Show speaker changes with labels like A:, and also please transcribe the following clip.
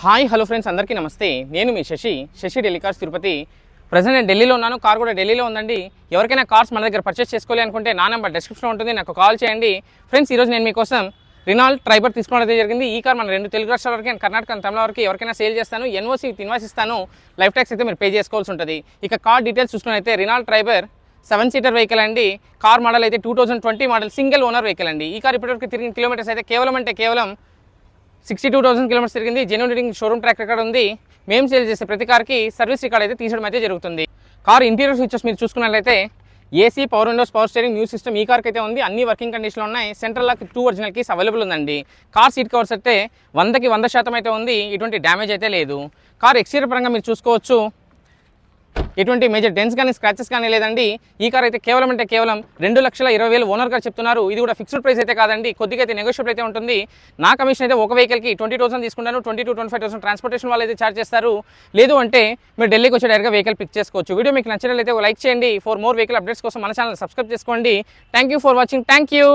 A: Hi hello friends, అందరికీ నమస్తే. నేను మీ శశి ఢిల్లీ కార్స్ తిరుపతి. ప్రజెంట్ నేను ఢిల్లీలో ఉన్నాను. కార్ కూడా ఢిల్లీలో ఉందండి. ఎవరికైనా కార్స్ మన దగ్గర పర్చేస్ చేసుకోవాలి అనుకుంటే నా నెంబర్ డిస్క్రిప్షన్లో ఉంటుంది, నాకు కాల్ చేయండి. ఫ్రెండ్స్, ఈరోజు నేను మీకోసం రినాల్ట్ ట్రైబర్ తీసుకోవడం జరిగింది. ఈ కార్ మన 2 తెలుగు రాష్ట్రాల వరకు అండ్ కర్ణాటక అండ్ తమిళ వరకు ఎవరికైనా సేల్ చేస్తాను. ఎన్ఓసి విత్ ఇన్వాయిస్ ఇస్తాను. లైఫ్ ట్యాక్స్ అయితే మీరు పే చేసుకోవాల్సి ఉంటుంది. ఇక కార్ డీటెయిల్స్ చూసుకున్నైతే రినాల్ట్ ట్రైబర్ 7 సీటర్ వెహికల్ అండి. కార్ మోడల్ అయితే 2020 మోడల్ సింగిల్ ఓనర్ వెహికల్ అండి. ఈ కార్ ఇప్పటివరకు తిరిగిన కిలోమీటర్స్ అయితే కేవలం 62,000 కిలోమీటర్స్ తిరిగింది. జెన్యూన్ షోరూమ్ ట్రాక్ రికార్డ్ ఉంది. మేము సేల్ చేసే ప్రతి కార్కి సర్వీస్ రికార్డ్ అయితే తీసడం అయితే జరుగుతుంది. కార్ ఇంటీరియర్ ఫీచర్స్ మీరు చూసుకున్నట్లయితే AC, power windows, power steering, music system ఈ కార్కి అయితే ఉంది. అన్ని వర్కింగ్ కండిషన్లో ఉన్నాయి. Central lock 2 original keys available ఉందండి. కార్ సీట్ కవర్స్ అయితే 100కి 100% అయితే ఉంది. ఎటువంటి డ్యామేజ్ అయితే లేదు. కార్ ఎక్స్టీరియర్ పరంగా మీరు చూసుకోవచ్చు. ఎటువంటి మేజర్ డెన్స్ కానీ స్క్రాచెస్ కానీ లేదండి. ఈ కార్ అయితే కేవలం 2,20,000 ఓనర్ గారు చెప్తున్నారు. ఇది కూడా ఫిక్స్డ్ ప్రైస్ అయితే కాదండి, కొద్దిగా అయితే నెగోషియబుల్ అయితే ఉంటుంది. నా కమిషన్ అయితే ఒక వెహికల్కి 20,000 తీసుకుంటాను. 20,000 to 25,000 ట్రాన్స్పోర్టేషన్ వాళ్ళు అయితే ఛార్జ్ చేస్తారు. లేదు అంటే మీరు ఢిల్లీకి వచ్చి డైరెక్ట్గా వెహికల్ పిక్ చేసుకోవచ్చు. వీడియో మీకు నచ్చినట్లయితే లైక్ చేయండి. ఫర్ మోర్ వెహికల్ అప్డేట్స్ కోసం మన ఛానల్ సబ్స్క్రైబ్ చేసుకోండి. Thank you for watching. Thank you.